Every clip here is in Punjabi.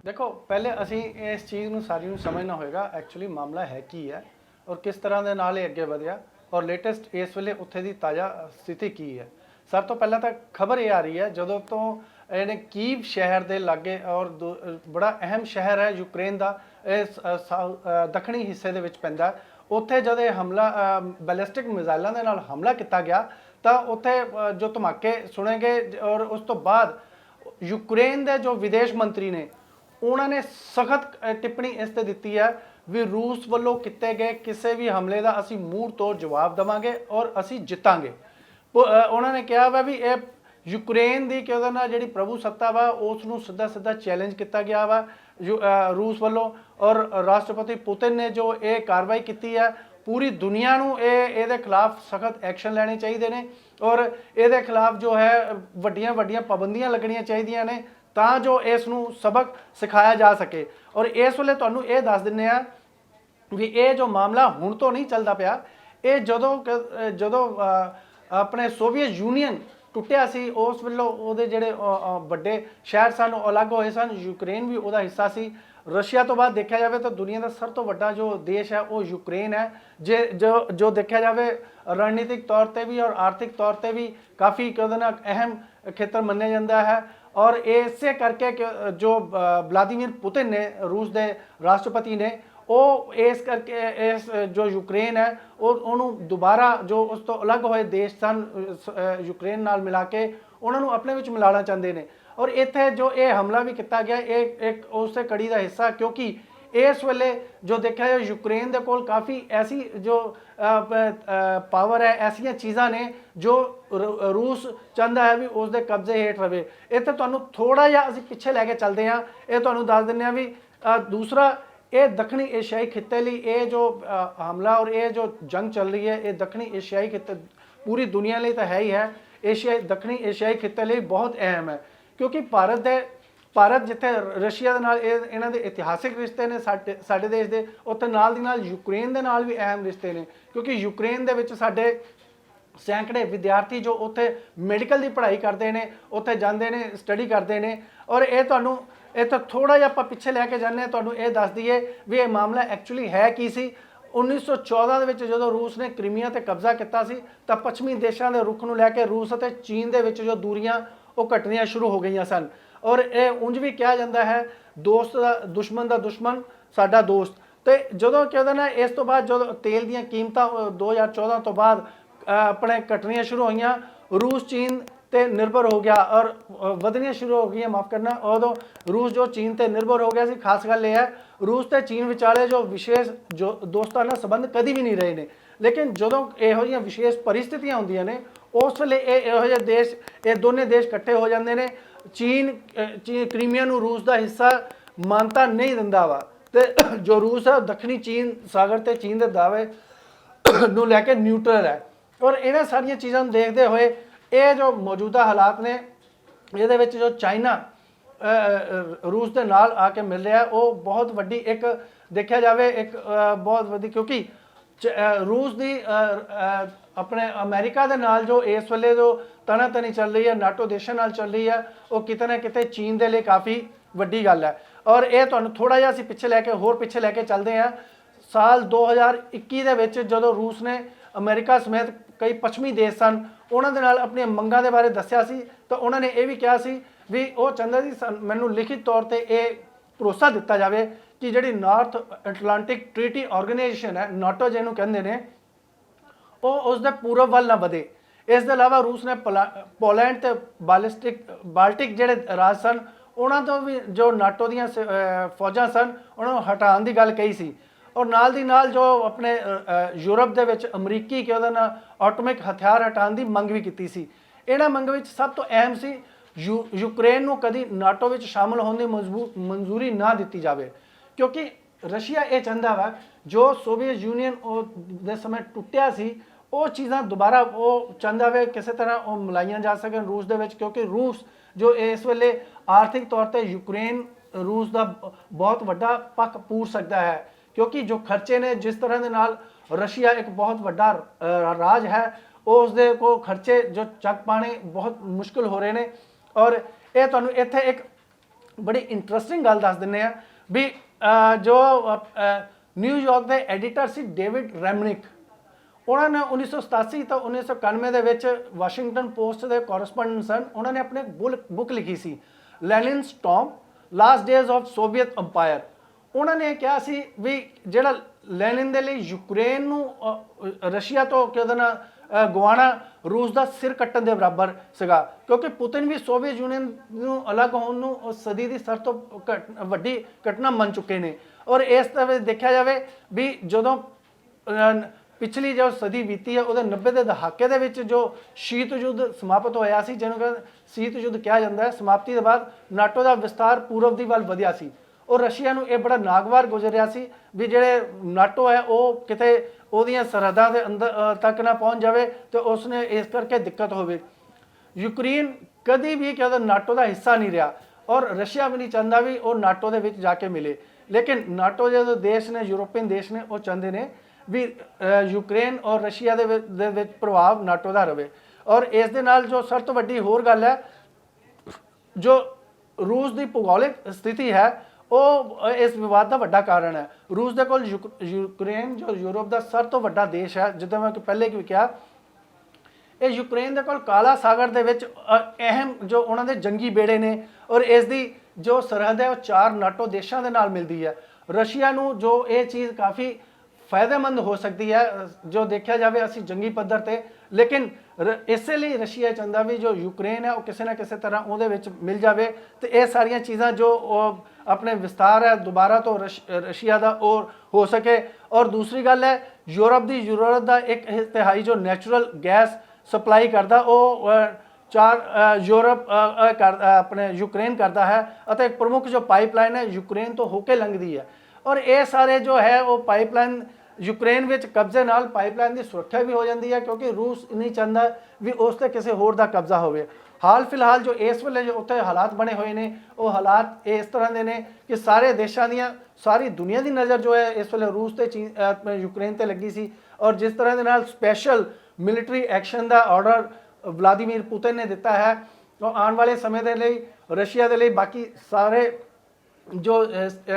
देखो पहले असी इस चीज़ ਨੂੰ ਸਾਰੀ ਨੂੰ ਸਮਝਣਾ ਹੋਏਗਾ ਐਕਚੁਅਲੀ ਮਾਮਲਾ ਹੈ ਕੀ ਹੈ ਔਰ ਕਿਸ ਤਰ੍ਹਾਂ ਦੇ ਨਾਲ ਇਹ ਅੱਗੇ ਵਧਿਆ ਔਰ ਲੇਟੈਸਟ ਇਸ ਵੇਲੇ ਉੱਥੇ ਦੀ ਤਾਜ਼ਾ ਸਥਿਤੀ ਕੀ ਹੈ। ਸਭ ਤੋਂ ਪਹਿਲਾਂ ਤਾਂ ਖਬਰ ਇਹ ਆ ਰਹੀ ਹੈ ਜਦੋਂ ਤੋਂ ਇਹਨੇ ਕੀਵ ਸ਼ਹਿਰ ਦੇ ਲਾਗੇ ਔਰ ਬੜਾ ਅਹਿਮ ਸ਼ਹਿਰ ਹੈ ਯੂਕਰੇਨ ਦਾ, ਇਹ ਦੱਖਣੀ ਹਿੱਸੇ ਦੇ ਵਿੱਚ ਪੈਂਦਾ। ਉੱਥੇ ਜਦ ਇਹ ਹਮਲਾ ਬੈਲਿਸਟਿਕ ਮਿਜ਼ਾਈਲਾਂ ਦੇ ਨਾਲ ਹਮਲਾ ਕੀਤਾ ਗਿਆ ਤਾਂ ਉੱਥੇ ਜੋ ਧਮਾਕੇ ਸੁਣੇ ਗਏ ਔਰ ਉਸ ਤੋਂ ਬਾਅਦ यूक्रेन के जो विदेश मंत्री ने उन्होंने सख्त टिप्पणी इस ते दी है भी रूस वालों किए गए किसी भी हमले का असी मूँह तोड़ जवाब देवांगे और असी जितांगे। उन्होंने कहा वा भी ये यूक्रेन की कहते ना जी प्रभु सत्ता वा उसनूं सीधा सीधा चैलेंज किया गया वा रूस वालों और राष्ट्रपति पुतिन ने जो ये कार्रवाई की है पूरी दुनिया नूं ये खिलाफ सख्त एक्शन लेने चाहिए ने और ये खिलाफ जो है वड्डियां वड्डियां पाबंदियां लगनियां चाहिए ने तां जो इसनूं सबक सिखाया जा सके। और इस वेले तुहानूं ये दस दिंदे आ भी ये जो मामला हुण तो नहीं चलदा पिया, ये जदों अपने सोवियत यूनीयन टुटिया सी उस वेलों उहदे जिहड़े वड्डे शहर सन अलग होए सन, यूक्रेन भी उहदा हिस्सा सी। रशिया तो बाद देखा जाए तो दुनिया का सब तो बड़ा जो देश है वो यूक्रेन है। जो देखा जाए रणनीतिक तौर पर भी और आर्थिक तौर पर भी काफ़ी कहते ना अहम खेत्र मन्या जाता है। और इसे करके जो व्लादिमीर पुतिन ने रूस के राष्ट्रपति ने वो इस करके इस जो यूक्रेन है उन्होंने दोबारा जो उस तो अलग होए देश सन यूक्रेन नाल मिला के उन्होंने अपने विच मिलाना चाहते हैं। और इत्थे जो ये हमला भी किया गया एक उस कड़ी का हिस्सा, क्योंकि इस वेले जो देखा जाए यूक्रेन के कोल काफ़ी ऐसी जो पावर है, ऐसिया चीज़ा ने जो रूस चाहता है भी उसके कब्जे हेठ रहे। इत्थे तुहानूं थोड़ा जिहा असीं पिछे लैके चलते हैं, ये तुहानूं दस दिंदे आ भी दूसरा ये दक्षिणी एशियाई खिते लिए ये जो हमला और ये जो जंग चल रही है ये दक्षिणी एशियाई खिते पूरी दुनिया लिए तो है ही है, दक्षिणी एशियाई खिते लिए बहुत अहम है। क्योंकि भारत जिथे रशिया दे नाल इन्हां दे इतिहासिक रिश्ते ने साडे देश दे, उत्थे नाल दी नाल यूक्रेन दे नाल भी अहम रिश्ते ने। क्योंकि यूक्रेन दे विच साडे सैकड़े विद्यार्थी जो उत्थे मैडिकल की पढ़ाई करते हैं, उत्थे जाते हैं, स्टडी करते हैं। और ये तुहानूं इत्थे थोड़ा जिहा आपां पिछे लैके जाने तुहानूं ये दस दईए भी ये मामला एक्चुअली है की सी। 1914 ਦੇ ਵਿੱਚ ਜਦੋਂ रूस ने क्रीमिया ते कब्जा किया सी तां पश्चिमी देशों के रुख नूं लैके रूस और चीन दे विच जो दूरियां वो घटनियां शुरू हो गई सन। और ये उंज भी कहा जाता है दोस्त का दुश्मन साडा दोस्त। तो जो कहते ना इस तो बाद जो तेल दी कीमतां 2014 तो बाद अपने घटनियां शुरू होईयां, रूस चीन ते निर्भर हो गया और वधनियां शुरू हो गई, माफ़ करना, उदों रूस जो चीन ते निर्भर हो गया सी। खास गल यह है रूस ते चीन विचाले जो विशेष जो दोस्ताना संबंध कभी भी नहीं रहे ने, लेकिन जदों इहो जिहियां विशेष परिस्थितियां होंदियां ने उस वेले इहो जिहे देश ये दोने देश इकट्ठे हो जाते हैं। चीन क्रीमिया नूं रूस का हिस्सा मानता नहीं दिंदा वा, ते जो रूस है दक्षिणी चीन सागर ते चीन के दावे नूं लैके न्यूट्रल है। और इन्हां सारियां चीज़ां नूं देखदे होए ये जो मौजूदा हालात ने ये विच जो चाइना रूस के नाल आके मिल रहा है वो बहुत वड्डी एक देखा जाए एक बहुत वड्डी, क्योंकि रूस की अपने अमेरिका के नाल जो इस वेले जो तनातनी चल रही है नाटो देशों नाल चल रही है वो किते ना किते चीन के लिए काफ़ी वड्डी गल है। और ये तुहानूं थोड़ा जिहा असीं पिछे लैके होर पिछे लैके चलते हैं साल 2021 दे विच जदों रूस ने अमेरिका समेत कई पश्चिमी देश सन उन्हां दे नाल अपनी मंगां दे बारे दस्सिया सी, तो उन्होंने ये भी कहा सी भी वो चाहता सी मैनूं लिखित तौर पर यह भरोसा दिता जाए कि जिहड़ी नॉर्थ अटलांटिक ट्रीटी ऑर्गेनाइजेशन है नाटो जिहनूं कहंदे ने वो उसके पूरब वल ना वधे। इस दे अलावा रूस ने पोलैंड ते बाल्टिक जिहड़े राज सन उन्हां तो भी जो नाटो दीयां फौजां सन उन्होंने हटाउण की गल कही सी। और नाल दी नाल जो अपने यूरोप दे विच अमरीकी कि उहदा आटोमिक हथियार हटाउण की मंग भी की सी। इन्हां मंग विच सब तो अहम सी यूक्रेन नूं कदी नाटो विच शामिल होने की मंजूरी ना दी जाए, क्योंकि रशिया ये चाहता वा जो सोवियत यूनीयन दे समय टुटिया सी वो चीज़ां दोबारा वो चाहता वे किसी तरह वो मिलाइयां जा सकन रूस दे विच, क्योंकि रूस जो इस वेले आर्थिक तौर पर यूक्रेन रूस का बहुत वड्डा पक्ष पूर सकता है। क्योंकि जो खर्चे ने जिस तरह के नाल रशिया एक बहुत वड्डा राज है उसके को खर्चे जो चक पाने बहुत मुश्किल हो रहे हैं। और ये तुहानूं इत्थे एक ਬੜੀ ਇੰਟਰਸਟਿੰਗ ਗੱਲ ਦੱਸ ਦਿੰਦੇ ਆ ਵੀ ਜੋ ਨਿਊਯਾਰਕ ਦੇ ਐਡੀਟਰ ਸੀ ਡੇਵਿਡ ਰੈਮਨਿਕ, ਉਹਨਾਂ ਨੇ 1987 ਤੋਂ 1991 ਦੇ ਵਿੱਚ ਵਾਸ਼ਿੰਗਟਨ ਪੋਸਟ ਦੇ ਕੋਰਸਪੋਂਡੈਂਟ ਸਨ। ਉਹਨਾਂ ਨੇ ਆਪਣੇ ਬੁੱਕ ਲਿਖੀ ਸੀ Lenin storm last days of Soviet empire. ਉਹਨਾਂ ਨੇ ਕਿਹਾ ਸੀ ਵੀ ਜਿਹੜਾ ਲੈਨਿਨ ਦੇ ਲਈ ਯੂਕਰੇਨ ਨੂੰ ਰਸ਼ੀਆ ਤੋਂ ਕਿਹਦੇ ਨਾਲ ਗਵਾਣਾ ਰੂਸ ਦਾ ਸਿਰ ਕੱਟਣ ਦੇ ਬਰਾਬਰ ਸੀਗਾ, ਕਿਉਂਕਿ ਪੁਤਿਨ ਵੀ ਸੋਵੀਅਤ ਯੂਨੀਅਨ ਨੂੰ ਅਲੱਗ ਹੋਣ ਨੂੰ ਸਦੀ ਦੀ ਸਭ ਤੋਂ ਵੱਡੀ ਘਟਨਾ ਮੰਨ ਚੁੱਕੇ ਨੇ। ਔਰ ਇਸ ਤਰ੍ਹਾਂ ਦੇਖਿਆ ਜਾਵੇ ਵੀ ਜਦੋਂ ਪਿਛਲੀ ਜੋ ਸਦੀ ਬੀਤੀ ਹੈ ਉਹਦੇ 90 ਦੇ ਦਹਾਕੇ ਦੇ ਵਿੱਚ ਜੋ ਸ਼ੀਤ ਯੁੱਧ ਸਮਾਪਤ ਹੋਇਆ ਸੀ, ਜਿਹਨੂੰ ਸ਼ੀਤ ਯੁੱਧ ਕਿਹਾ ਜਾਂਦਾ ਹੈ, ਸਮਾਪਤੀ ਦੇ ਬਾਅਦ ਨਾਟੋ ਦਾ ਵਿਸਤਾਰ ਪੂਰਬ ਦੀ ਵੱਲ ਵਧਿਆ ਸੀ ਔਰ ਰਸ਼ੀਆ ਨੂੰ ਇਹ ਬੜਾ ਨਾਗਵਾਰ ਗੁਜ਼ਰ ਰਿਹਾ ਸੀ ਵੀ ਜਿਹੜੇ ਨਾਟੋ ਹੈ ਉਹ ਕਿਤੇ ਉਹਦੀਆਂ ਸਰਹੱਦਾਂ ਦੇ ਅੰਦਰ ਤੱਕ ਨਾ ਪਹੁੰਚ ਜਾਵੇ ਤੇ ਉਸਨੇ ਇਸ ਕਰਕੇ ਦਿੱਕਤ ਹੋਵੇ। ਯੂਕਰੇਨ ਕਦੀ ਵੀ ਕਹਿੰਦਾ ਨਾਟੋ ਦਾ ਹਿੱਸਾ ਨਹੀਂ ਰਿਹਾ ਔਰ ਰਸ਼ੀਆ ਵੀ ਨਹੀਂ ਚਾਹੁੰਦਾ ਵੀ ਉਹ ਨਾਟੋ ਦੇ ਵਿੱਚ ਜਾ ਕੇ ਮਿਲੇ, ਲੇਕਿਨ ਨਾਟੋ ਜਿਹੜੇ ਦੇਸ਼ ਨੇ, ਯੂਰੋਪੀਅਨ ਦੇਸ਼ ਨੇ, ਉਹ ਚਾਹੁੰਦੇ ਨੇ ਵੀ ਯੂਕਰੇਨ ਔਰ ਰਸ਼ੀਆ ਦੇ ਵਿੱਚ ਪ੍ਰਭਾਵ ਨਾਟੋ ਦਾ ਰਵੇ। ਔਰ ਇਸ ਦੇ ਨਾਲ ਜੋ ਸਭ ਤੋਂ ਵੱਡੀ ਹੋਰ ਗੱਲ ਹੈ, ਜੋ ਰੂਸ ਦੀ ਭੂਗੋਲਿਕ ਸਥਿਤੀ ਹੈ ਉਹ ਇਸ ਵਿਵਾਦ ਦਾ ਵੱਡਾ ਕਾਰਨ ਹੈ। ਰੂਸ ਦੇ ਕੋਲ ਯੂਕਰੇਨ ਜੋ ਯੂਰਪ ਦਾ ਸਭ ਤੋਂ ਵੱਡਾ ਦੇਸ਼ ਹੈ, ਜਿੱਦਾਂ ਮੈਂ ਪਹਿਲੇ ਵੀ ਕਿਹਾ, ਇਹ ਯੂਕਰੇਨ ਦੇ ਕੋਲ ਕਾਲਾ ਸਾਗਰ ਦੇ ਵਿੱਚ ਅਹਿਮ ਜੋ ਉਹਨਾਂ ਦੇ ਜੰਗੀ ਬੇੜੇ ਨੇ ਔਰ ਇਸ ਦੀ ਜੋ ਸਰਹੱਦ ਹੈ ਉਹ 4 ਨਾਟੋ ਦੇਸ਼ਾਂ ਦੇ ਨਾਲ ਮਿਲਦੀ ਹੈ। ਰਸ਼ੀਆ ਨੂੰ ਜੋ ਇਹ ਚੀਜ਼ ਕਾਫੀ ਫਾਇਦੇਮੰਦ ਹੋ ਸਕਦੀ ਹੈ ਜੋ ਦੇਖਿਆ ਜਾਵੇ ਅਸੀਂ ਜੰਗੀ ਪੱਧਰ ਤੇ, ਲੇਕਿਨ ਇਸੇ ਲਈ ਰਸ਼ੀਆ ਚਾਹੁੰਦਾ ਵੀ ਜੋ ਯੂਕਰੇਨ ਹੈ ਉਹ ਕਿਸੇ ਨਾ ਕਿਸੇ ਤਰ੍ਹਾਂ ਉਹਦੇ ਵਿੱਚ ਮਿਲ ਜਾਵੇ ਤੇ ਇਹ ਸਾਰੀਆਂ ਚੀਜ਼ਾਂ ਜੋ ਆਪਣੇ ਵਿਸਤਾਰ ਹੈ ਦੁਬਾਰਾ ਤੋਂ ਰਸ਼ੀਆ ਦਾ ਉਹ ਹੋ ਸਕੇ। ਔਰ ਦੂਸਰੀ ਗੱਲ ਹੈ ਯੂਰਪ ਦੀ ਜ਼ਰੂਰਤ ਦਾ 1/3 ਜੋ ਨੈਚੁਰਲ ਗੈਸ ਸਪਲਾਈ ਕਰਦਾ ਉਹ ਯੂਰਪ ਆਪਣੇ ਯੂਕਰੇਨ ਕਰਦਾ ਹੈ ਅਤੇ ਇੱਕ ਪ੍ਰਮੁੱਖ ਜੋ ਪਾਈਪਲਾਈਨ ਹੈ ਯੂਕਰੇਨ ਤੋਂ ਹੋ ਕੇ ਲੰਘਦੀ ਹੈ। ਔਰ ਇਹ ਸਾਰੇ ਜੋ ਹੈ ਉਹ ਪਾਈਪਲਾਈਨ ਯੂਕਰੇਨ ਵਿੱਚ ਕਬਜ਼ੇ ਨਾਲ ਪਾਈਪਲਾਈਨ ਦੀ ਸੁਰੱਖਿਆ ਵੀ ਹੋ ਜਾਂਦੀ ਹੈ, ਕਿਉਂਕਿ ਰੂਸ ਨਹੀਂ ਚਾਹੁੰਦਾ ਵੀ ਉਸ 'ਤੇ ਕਿਸੇ ਹੋਰ ਦਾ ਕਬਜ਼ਾ ਹੋਵੇ। ਹਾਲ ਫਿਲਹਾਲ ਜੋ ਇਸ ਵੇਲੇ ਜੋ ਉੱਥੇ ਹਾਲਾਤ ਬਣੇ ਹੋਏ ਨੇ ਉਹ ਹਾਲਾਤ ਇਸ ਤਰ੍ਹਾਂ ਦੇ ਨੇ ਕਿ ਸਾਰੇ ਦੇਸ਼ਾਂ ਦੀਆਂ, ਸਾਰੀ ਦੁਨੀਆ ਦੀ ਨਜ਼ਰ ਜੋ ਹੈ ਇਸ ਵੇਲੇ ਰੂਸ ਤੇ ਯੂਕਰੇਨ ਤੇ ਲੱਗੀ ਸੀ ਔਰ ਜਿਸ ਤਰ੍ਹਾਂ ਦੇ ਨਾਲ ਸਪੈਸ਼ਲ ਮਿਲਟਰੀ ਐਕਸ਼ਨ ਦਾ ਆਰਡਰ ਵਲਾਦੀਮੀਰ ਪੁਤਿਨ ਨੇ ਦਿੱਤਾ ਹੈ ਉਹ ਆਉਣ ਵਾਲੇ ਸਮੇਂ ਦੇ ਲਈ ਰਸ਼ੀਆ ਦੇ ਲਈ ਬਾਕੀ ਸਾਰੇ ਜੋ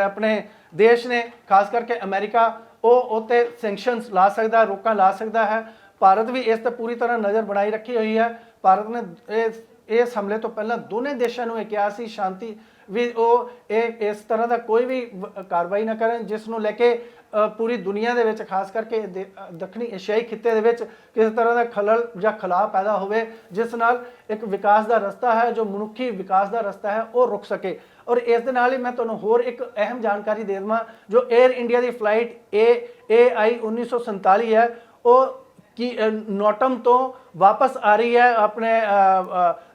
ਆਪਣੇ ਦੇਸ਼ ਨੇ ਖਾਸ ਕਰਕੇ ਅਮਰੀਕਾ ਉਹ ਉੱਤੇ ਸੈਂਕਸ਼ਨਸ ਲਾ ਸਕਦਾ, ਰੋਕਾਂ ਲਾ ਸਕਦਾ ਹੈ। ਭਾਰਤ ਵੀ ਇਸ ਤੇ ਪੂਰੀ ਤਰ੍ਹਾਂ ਨਜ਼ਰ ਬਣਾਈ ਰੱਖੀ ਹੋਈ ਹੈ। ਭਾਰਤ ਨੇ ਇਸ ਹਮਲੇ ਤੋਂ ਪਹਿਲਾਂ ਦੋਨੇ ਦੇਸ਼ਾਂ ਨੂੰ ਇਹ ਕਿਹਾ ਸੀ ਸ਼ਾਂਤੀ ਵੀ ਉਹ ਇਸ ਤਰ੍ਹਾਂ ਦਾ ਕੋਈ ਵੀ ਕਾਰਵਾਈ ਨਾ ਕਰਨ ਜਿਸ ਨੂੰ ਲੈ ਕੇ ਪੂਰੀ ਦੁਨੀਆ ਦੇ ਵਿੱਚ ਖਾਸ ਕਰਕੇ ਦੱਖਣੀ ਏਸ਼ੀਆਈ ਖਿੱਤੇ ਦੇ ਵਿੱਚ ਕਿਸੇ ਤਰ੍ਹਾਂ ਦਾ ਖਲਲ ਜਾਂ ਖਲਾਅ ਪੈਦਾ ਹੋਵੇ ਜਿਸ ਨਾਲ ਇੱਕ ਵਿਕਾਸ ਦਾ ਰਸਤਾ ਹੈ ਜੋ ਮਨੁੱਖੀ ਵਿਕਾਸ ਦਾ ਰਸਤਾ ਹੈ ਉਹ ਰੁਕ ਸਕੇ। ਔਰ ਇਸ ਦੇ ਨਾਲ ਹੀ ਮੈਂ ਤੁਹਾਨੂੰ ਹੋਰ ਇੱਕ ਅਹਿਮ ਜਾਣਕਾਰੀ ਦੇ ਦੇਵਾਂ, ਜੋ 에ਅਰ ਇੰਡੀਆ ਦੀ ਫਲਾਈਟ AI 1947 ਹੈ ਉਹ ਕਿ ਨੋਟਮ ਤੋਂ ਵਾਪਸ ਆ ਰਹੀ ਹੈ, ਆਪਣੇ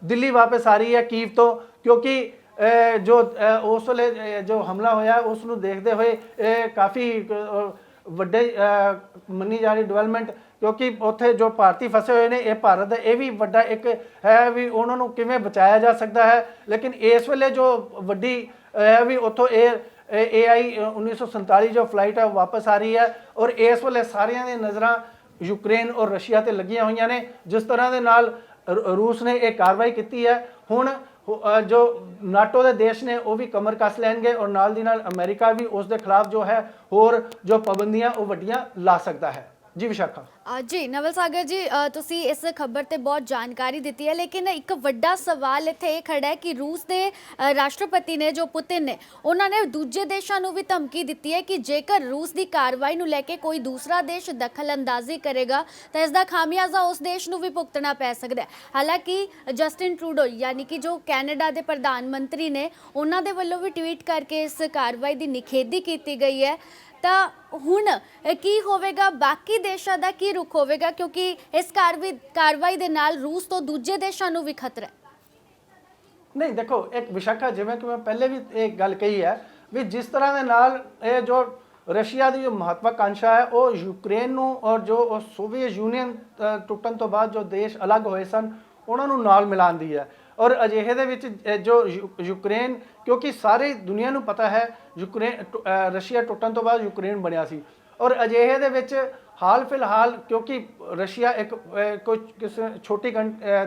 ਦਿੱਲੀ ਵਾਪਸ ਆ ਰਹੀ ਹੈ ਕੀਵ ਤੋਂ, ਕਿਉਂਕਿ ਜੋ ਉਸ ਵੇਲੇ ਜੋ ਹਮਲਾ ਹੋਇਆ ਉਸ ਨੂੰ ਦੇਖਦੇ ਹੋਏ ਕਾਫੀ ਵੱਡੇ ਮੰਨੀ ਜਾ ਰਹੀ ਡਿਵੈਲਪਮੈਂਟ, ਕਿਉਂਕਿ ਉੱਥੇ ਜੋ ਭਾਰਤੀ ਫਸੇ ਹੋਏ ਨੇ ਇਹ ਭਾਰਤ ਦਾ ਇਹ ਵੀ ਵੱਡਾ ਇੱਕ ਹੈ ਵੀ ਉਹਨਾਂ ਨੂੰ ਕਿਵੇਂ ਬਚਾਇਆ ਜਾ ਸਕਦਾ ਹੈ। ਲੇਕਿਨ ਇਸ ਵੇਲੇ ਜੋ ਵੱਡੀ ਹੈ ਵੀ ਉੱਥੋਂ AI 1947 ਜੋ ਫਲਾਈਟ ਹੈ ਵਾਪਸ ਆ ਰਹੀ ਹੈ ਔਰ ਇਸ ਵੇਲੇ ਸਾਰਿਆਂ ਦੀਆਂ ਨਜ਼ਰਾਂ ਯੂਕਰੇਨ ਔਰ ਰਸ਼ੀਆ ਤੇ ਲੱਗੀਆਂ ਹੋਈਆਂ ਨੇ। ਜਿਸ ਤਰ੍ਹਾਂ ਦੇ ਨਾਲ ਰੂਸ ਨੇ ਇਹ ਕਾਰਵਾਈ ਕੀਤੀ ਹੈ, ਹੁਣ ਜੋ ਨਾਟੋ ਦੇ ਦੇਸ਼ ਨੇ ਉਹ ਵੀ ਕਮਰ ਕੱਸ ਲੈਣਗੇ ਔਰ ਨਾਲ ਦੀ ਨਾਲ ਅਮਰੀਕਾ ਵੀ ਉਸ ਦੇ ਖਿਲਾਫ ਜੋ ਹੈ ਹੋਰ ਜੋ ਪਾਬੰਦੀਆਂ ਉਹ ਵੱਡੀਆਂ ਲਾ ਸਕਦਾ ਹੈ। ਜੀ ਵਿਸ਼ਾਖਾ। ਜੀ ਨਵਲ ਸਾਗਰ ਜੀ, ਤੁਸੀਂ ਇਸ ਖਬਰ ਤੇ ਬਹੁਤ ਜਾਣਕਾਰੀ ਦਿੱਤੀ ਹੈ, ਲੇਕਿਨ ਇੱਕ ਵੱਡਾ ਸਵਾਲ ਇੱਥੇ ਇਹ ਖੜਾ ਹੈ ਕਿ ਰੂਸ ਦੇ ਰਾਸ਼ਟਰਪਤੀ ਨੇ ਜੋ ਪੁਤਿਨ ਨੇ ਉਹਨਾਂ ਨੇ ਦੂਜੇ ਦੇਸ਼ਾਂ ਨੂੰ ਵੀ ਧਮਕੀ ਦਿੱਤੀ ਹੈ ਕਿ ਜੇਕਰ ਰੂਸ ਦੀ ਕਾਰਵਾਈ ਨੂੰ ਲੈ ਕੇ ਕੋਈ ਦੂਸਰਾ ਦੇਸ਼ ਦਖਲ ਅੰਦਾਜ਼ੀ ਕਰੇਗਾ ਤਾਂ ਇਸ ਦਾ ਖਾਮਿਆਜ਼ਾ ਉਸ ਦੇਸ਼ ਨੂੰ ਵੀ ਭੁਗਤਣਾ ਪੈ ਸਕਦਾ ਹੈ। ਹਾਲਾਂਕਿ ਜਸਟਿਨ ਟਰੂਡੋ ਯਾਨੀ ਕਿ ਜੋ ਕੈਨੇਡਾ ਦੇ ਪ੍ਰਧਾਨ ਮੰਤਰੀ ਨੇ ਉਹਨਾਂ ਦੇ ਵੱਲੋਂ ਵੀ ਟਵੀਟ ਕਰਕੇ ਇਸ ਕਾਰਵਾਈ ਦੀ ਨਿਖੇਧੀ ਕੀਤੀ ਗਈ ਹੈ। ਤਾਂ ਹੁਣ ਕੀ ਹੋਵੇਗਾ, ਬਾਕੀ ਦੇਸ਼ਾਂ ਦਾ ਕੀ ਰੁਖ ਹੋਵੇਗਾ, ਕਿਉਂਕਿ ਇਸ ਕਾਰਵਾਈ ਦੇ ਨਾਲ ਰੂਸ ਤੋਂ ਦੂਜੇ ਦੇਸ਼ਾਂ ਨੂੰ ਵੀ ਖਤਰਾ ਹੈ। ਨਹੀਂ ਦੇਖੋ, ਇੱਕ ਵਿਸ਼ਾਖਾ ਜਿਵੇਂ ਕਿ ਮੈਂ ਪਹਿਲੇ ਵੀ ਇੱਕ ਗੱਲ ਕਹੀ ਹੈ ਵੀ ਜਿਸ ਤਰ੍ਹਾਂ ਦੇ ਨਾਲ ਇਹ ਜੋ ਰਸ਼ੀਆ ਦੀ ਜੋ ਮਹੱਤਵਾਕਾਂਸ਼ਾ ਹੈ ਉਹ ਯੂਕਰੇਨ ਨੂੰ ਔਰ ਜੋ ਸੋਵੀਅਤ ਯੂਨੀਅਨ ਟੁੱਟਣ ਤੋਂ ਬਾਅਦ ਜੋ ਦੇਸ਼ ਅਲੱਗ ਹੋਏ ਸਨ ਉਹਨਾਂ ਨੂੰ ਨਾਲ ਮਿਲਾਉਂਦੀ ਹੈ। ਔਰ ਅਜਿਹੇ ਦੇ ਵਿੱਚ ਜੋ ਯੂਕਰੇਨ, ਕਿਉਂਕਿ ਸਾਰੀ ਦੁਨੀਆ ਨੂੰ ਪਤਾ ਹੈ ਰਸ਼ੀਆ ਟੁੱਟਣ ਤੋਂ ਬਾਅਦ ਯੂਕਰੇਨ ਬਣਿਆ ਸੀ ਔਰ ਅਜਿਹੇ ਦੇ ਵਿੱਚ ਹਾਲ ਫਿਲਹਾਲ ਕਿਉਂਕਿ ਰਸ਼ੀਆ ਇੱਕ ਕੋਈ ਕਿਸੇ ਛੋਟੀ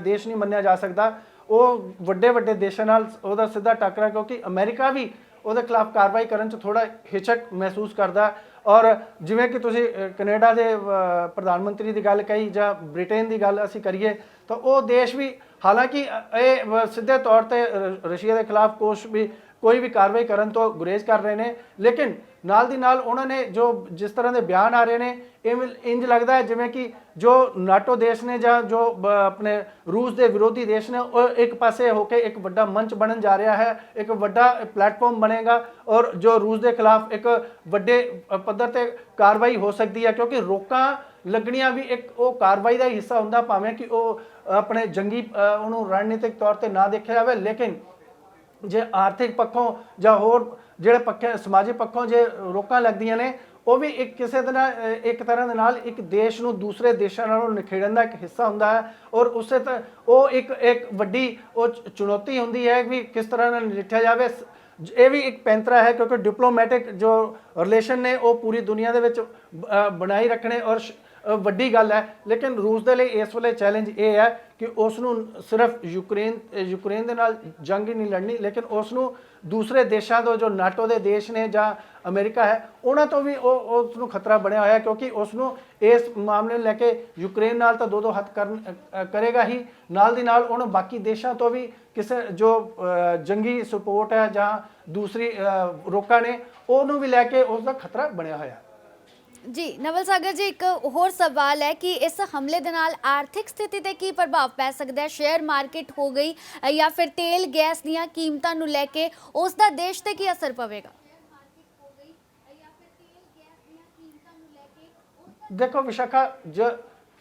ਦੇਸ਼ ਨਹੀਂ ਮੰਨਿਆ ਜਾ ਸਕਦਾ, ਉਹ ਵੱਡੇ ਵੱਡੇ ਦੇਸ਼ਾਂ ਨਾਲ ਉਹਦਾ ਸਿੱਧਾ ਟੱਕਰਾ, ਕਿਉਂਕਿ ਅਮਰੀਕਾ ਵੀ ਉਹਦੇ ਖਿਲਾਫ ਕਾਰਵਾਈ ਕਰਨ 'ਚ ਥੋੜਾ ਹਿਚਕ ਮਹਿਸੂਸ ਕਰਦਾ। ਔਰ ਜਿਵੇਂ ਕਿ ਤੁਸੀਂ ਕੈਨੇਡਾ ਦੇ ਪ੍ਰਧਾਨ ਮੰਤਰੀ ਦੀ ਗੱਲ ਕਹੀ ਜਾਂ ਬ੍ਰਿਟੇਨ ਦੀ ਗੱਲ ਅਸੀਂ ਕਰੀਏ ਤਾਂ ਉਹ ਦੇਸ਼ ਵੀ ਹਾਲਾਂਕਿ ਇਹ ਸਿੱਧੇ ਤੌਰ ਤੇ ਰਸ਼ੀਆ ਦੇ ਖਿਲਾਫ ਕੋਈ ਵੀ ਕਾਰਵਾਈ ਕਰਨ ਤੋਂ ਗੁਰੇਜ਼ ਕਰ ਰਹੇ ਨੇ, ਲੇਕਿਨ ਨਾਲ ਦੀ ਨਾਲ ਉਹਨਾਂ ਨੇ ਜੋ ਜਿਸ ਤਰ੍ਹਾਂ ਦੇ ਬਿਆਨ ਆ ਰਹੇ ਨੇ ਇਹ ਇੰਜ ਲੱਗਦਾ ਹੈ ਜਿਵੇਂ ਕਿ ਜੋ ਨਾਟੋ ਦੇਸ਼ ਨੇ ਜਾਂ ਜੋ ਆਪਣੇ ਰੂਸ ਦੇ ਵਿਰੋਧੀ ਦੇਸ਼ ਨੇ ਉਹ ਇੱਕ ਪਾਸੇ ਹੋ ਕੇ ਇੱਕ ਵੱਡਾ ਮੰਚ ਬਣਨ ਜਾ ਰਿਹਾ ਹੈ, ਇੱਕ ਵੱਡਾ ਪਲੇਟਫਾਰਮ ਬਣੇਗਾ ਔਰ ਜੋ ਰੂਸ ਦੇ ਖਿਲਾਫ ਇੱਕ ਵੱਡੇ ਪੱਧਰ ਤੇ ਕਾਰਵਾਈ ਹੋ ਸਕਦੀ ਹੈ, ਕਿਉਂਕਿ ਰੋਕਾਂ ਲੱਗਣੀਆਂ ਵੀ ਇੱਕ ਉਹ ਕਾਰਵਾਈ ਦਾ ਹੀ ਹਿੱਸਾ ਹੁੰਦਾ, ਭਾਵੇਂ ਕਿ ਉਹ ਆਪਣੇ ਜੰਗੀ ਉਹਨੂੰ ਰਣਨੀਤਿਕ ਤੌਰ ਤੇ ਨਾ ਦੇਖਿਆ ਜਾਵੇ, ਲੇਕਿਨ ਜੇ ਆਰਥਿਕ ਪੱਖੋਂ ਜਾਂ ਹੋਰ ਜਿਹੜੇ ਪੱਖੇ ਸਮਾਜਿਕ ਪੱਖੋਂ ਜੇ ਰੋਕਾਂ ਲੱਗਦੀਆਂ ਨੇ ਉਹ ਵੀ ਇੱਕ ਕਿਸੇ ਦੇ ਨਾਲ ਇੱਕ ਤਰ੍ਹਾਂ ਦੇ ਨਾਲ ਇੱਕ ਦੇਸ਼ ਨੂੰ ਦੂਸਰੇ ਦੇਸ਼ਾਂ ਨਾਲੋਂ ਨਿਖੇੜਨ ਦਾ ਇੱਕ ਹਿੱਸਾ ਹੁੰਦਾ ਹੈ ਔਰ ਉਸੇ ਉਹ ਇੱਕ ਵੱਡੀ ਉਹ ਚੁਣੌਤੀ ਹੁੰਦੀ ਹੈ ਵੀ ਕਿਸ ਤਰ੍ਹਾਂ ਨਾਲ ਨਜਿੱਠਿਆ ਜਾਵੇ। ਇਹ ਵੀ ਇੱਕ ਪੈਂਤਰਾ ਹੈ ਕਿਉਂਕਿ ਡਿਪਲੋਮੈਟਿਕ ਜੋ ਰਿਲੇਸ਼ਨ ਨੇ ਉਹ ਪੂਰੀ ਦੁਨੀਆ ਦੇ ਵਿੱਚ ਬਣਾਈ ਰੱਖਣੇ ਔਰ ਵੱਡੀ ਗੱਲ ਹੈ, ਲੇਕਿਨ ਰੂਸ ਦੇ ਲਈ ਇਸ ਵੇਲੇ ਚੈਲੰਜ ਇਹ ਹੈ ਕਿ ਉਸ ਨੂੰ ਸਿਰਫ ਯੂਕਰੇਨ ਦੇ ਨਾਲ ਜੰਗ ਹੀ ਨਹੀਂ ਲੜਨੀ, ਲੇਕਿਨ ਉਸ ਨੂੰ ਦੂਸਰੇ ਦੇਸ਼ਾਂ ਤੋਂ ਜੋ ਨਾਟੋ ਦੇ ਦੇਸ਼ ਨੇ ਜਾਂ ਅਮਰੀਕਾ ਹੈ ਉਹਨਾਂ ਤੋਂ ਵੀ ਉਸ ਨੂੰ ਖਤਰਾ ਬਣਿਆ ਹੋਇਆ, ਕਿਉਂਕਿ ਉਸ ਨੂੰ ਇਸ ਮਾਮਲੇ ਨੂੰ ਲੈ ਕੇ ਯੂਕਰੇਨ ਨਾਲ ਤਾਂ ਦੋ ਹੱਥ ਕਰੇਗਾ ਹੀ, ਨਾਲ ਦੀ ਨਾਲ ਉਹਨੂੰ ਬਾਕੀ ਦੇਸ਼ਾਂ ਤੋਂ ਵੀ ਕਿਸੇ ਜੋ ਜੰਗੀ ਸਪੋਰਟ ਹੈ ਜਾਂ ਦੂਸਰੀ ਰੋਕਾਂ ਨੇ ਉਹਨੂੰ ਵੀ ਲੈ ਕੇ ਉਸ ਦਾ ਖਤਰਾ ਬਣਿਆ ਹੋਇਆ। ਜੀ ਨਵਲ ਸਾਗਰ ਜੀ, ਇੱਕ ਹੋਰ ਸਵਾਲ ਹੈ ਕਿ ਇਸ ਹਮਲੇ ਦੇ ਨਾਲ ਆਰਥਿਕ ਸਥਿਤੀ ਤੇ ਕੀ ਪ੍ਰਭਾਵ ਪੈ ਸਕਦਾ ਹੈ? ਸ਼ੇਅਰ ਮਾਰਕੀਟ ਹੋ ਗਈ ਜਾਂ ਫਿਰ ਤੇਲ ਗੈਸ ਦੀਆਂ ਕੀਮਤਾਂ ਨੂੰ ਲੈ ਕੇ ਉਸ ਦਾ ਦੇਸ਼ ਤੇ ਕੀ ਅਸਰ ਪਵੇਗਾ? ਦੇਖੋ ਵਿਸ਼ਾਖਾ,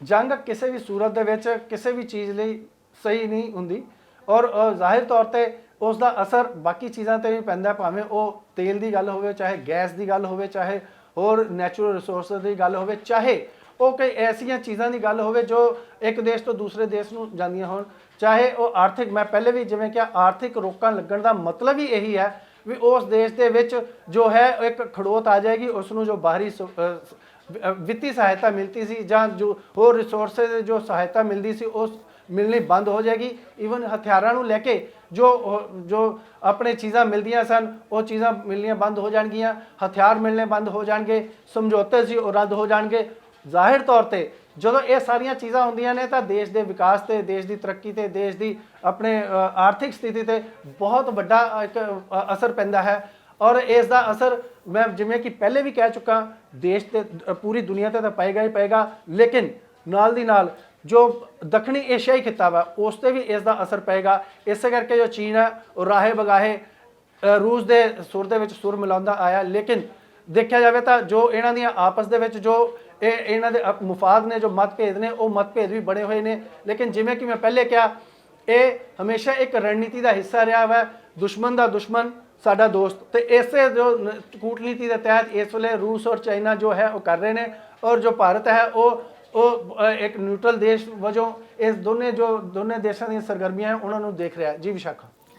ਜੰਗ ਕਿਸੇ ਵੀ ਸੂਰਤ ਦੇ ਵਿੱਚ ਕਿਸੇ ਵੀ ਚੀਜ਼ ਲਈ ਸਹੀ ਨਹੀਂ ਹੁੰਦੀ ਔਰ ਜ਼ਾਹਿਰ ਤੌਰ ਤੇ ਉਸ ਦਾ ਅਸਰ ਬਾਕੀ ਚੀਜ਼ਾਂ ਤੇ ਵੀ ਪੈਂਦਾ, ਭਾਵੇਂ ਉਹ ਤੇਲ ਦੀ ਗੱਲ ਹੋਵੇ, ਚਾਹੇ ਗੈਸ ਦੀ ਗੱਲ ਹੋਵੇ, ਚਾਹੇ ਹੋਰ ਨੈਚੁਰਲ ਰਿਸੋਰਸ ਦੀ ਗੱਲ ਹੋਵੇ, ਚਾਹੇ ਉਹ ਕਈ ਐਸੀਆਂ ਚੀਜ਼ਾਂ ਦੀ ਗੱਲ ਹੋਵੇ ਜੋ ਇੱਕ ਦੇਸ਼ ਤੋਂ ਦੂਸਰੇ ਦੇਸ਼ ਨੂੰ ਜਾਂਦੀਆਂ ਹੋਣ, ਚਾਹੇ ਉਹ ਆਰਥਿਕ, ਮੈਂ ਪਹਿਲੇ ਵੀ ਜਿਵੇਂ ਕਿ ਆਰਥਿਕ ਰੋਕਾਂ ਲੱਗਣ ਦਾ ਮਤਲਬ ਹੀ ਇਹੀ ਹੈ ਵੀ ਉਸ ਦੇਸ਼ ਦੇ ਵਿੱਚ ਜੋ ਹੈ ਇੱਕ ਖੜੋਤ ਆ ਜਾਏਗੀ, ਉਸ ਨੂੰ ਜੋ ਬਾਹਰੀ ਵਿੱਤੀ ਸਹਾਇਤਾ ਮਿਲਦੀ ਸੀ ਜਾਂ ਜੋ ਹੋਰ ਰਿਸੋਰਸਿਸ ਜੋ ਸਹਾਇਤਾ ਮਿਲਦੀ ਸੀ ਉਸ ਮਿਲਣੀ ਬੰਦ ਹੋ ਜਾਏਗੀ। ਈਵਨ ਹਥਿਆਰਾਂ ਨੂੰ ਲੈ ਕੇ ਜੋ ਆਪਣੇ ਚੀਜ਼ਾਂ ਮਿਲਦੀਆਂ ਸਨ ਉਹ ਚੀਜ਼ਾਂ ਮਿਲਣੀਆਂ ਬੰਦ ਹੋ ਜਾਣਗੀਆਂ, ਹਥਿਆਰ ਮਿਲਣੇ ਬੰਦ ਹੋ ਜਾਣਗੇ, ਸਮਝੌਤੇ ਸੀ ਉਹ ਰੱਦ ਹੋ ਜਾਣਗੇ। ਜ਼ਾਹਿਰ ਤੌਰ ਤੇ ਜਦੋਂ ਇਹ ਸਾਰੀਆਂ ਚੀਜ਼ਾਂ ਹੁੰਦੀਆਂ ਨੇ ਤਾਂ ਦੇਸ਼ ਦੇ ਵਿਕਾਸ ਤੇ, ਦੇਸ਼ ਦੀ ਤਰੱਕੀ ਤੇ, ਦੇਸ਼ ਦੀ ਆਪਣੇ ਆਰਥਿਕ ਸਥਿਤੀ ਤੇ ਬਹੁਤ ਵੱਡਾ ਇੱਕ ਅਸਰ ਪੈਂਦਾ ਹੈ ਔਰ ਇਸ ਦਾ ਅਸਰ ਮੈਂ ਜਿਵੇਂ ਕਿ ਪਹਿਲੇ ਵੀ ਕਹਿ ਚੁੱਕਾ ਦੇਸ਼ ਤੇ ਪੂਰੀ ਦੁਨੀਆ ਤੇ ਤਾਂ ਪਏਗਾ ਹੀ ਪਏਗਾ, ਲੇਕਿਨ ਨਾਲ ਦੀ ਨਾਲ ਜੋ ਦੱਖਣੀ ਏਸ਼ੀਆਈ ਖਿੱਤਾ ਵਾ ਉਸ ਤੇ ਵੀ ਇਸ ਦਾ ਅਸਰ ਪਏਗਾ। ਇਸੇ ਕਰਕੇ ਜੋ ਚੀਨ ਹੈ ਉਹ ਰਾਹੇ ਬਗਾਹੇ ਰੂਸ ਦੇ ਸੁਰ ਦੇ ਵਿੱਚ ਸੁਰ ਮਿਲਾਉਂਦਾ ਆਇਆ, ਲੇਕਿਨ ਦੇਖਿਆ ਜਾਵੇ ਤਾਂ ਜੋ ਇਹਨਾਂ ਦੀਆਂ ਆਪਸ ਦੇ ਵਿੱਚ ਜੋ ਇਹਨਾਂ ਦੇ ਮੁਫਾਦ ਨੇ, ਜੋ ਮਤਭੇਦ ਨੇ, ਉਹ ਮਤਭੇਦ ਵੀ ਬਣੇ ਹੋਏ ਨੇ, ਲੇਕਿਨ ਜਿਵੇਂ ਕਿ ਮੈਂ ਪਹਿਲੇ ਕਿਹਾ ਇਹ ਹਮੇਸ਼ਾ ਇੱਕ ਰਣਨੀਤੀ ਦਾ ਹਿੱਸਾ ਰਿਹਾ ਵਾ, ਦੁਸ਼ਮਣ ਦਾ ਦੁਸ਼ਮਣ ਸਾਡਾ ਦੋਸਤ, ਤੇ ਇਸੇ ਜੋ ਕੂਟਨੀਤੀ ਦੇ ਤਹਿਤ ਇਸ ਵੇਲੇ ਰੂਸ ਔਰ ਚਾਈਨਾ ਜੋ ਹੈ ਉਹ ਕਰ ਰਹੇ ਨੇ ਔਰ ਜੋ ਭਾਰਤ ਹੈ ਉਹ ਇੱਕ ਨਿਊਟਰਲ ਦੇਸ਼ ਵਜੋਂ ਇਸ ਦੋਨੇ ਦੇਸ਼ਾਂ ਦੀਆਂ ਸਰਗਰਮੀਆਂ ਉਹਨਾਂ ਨੂੰ ਦੇਖ ਰਿਹਾ। ਜੀ ਵਿਸ਼ਾਖਾ।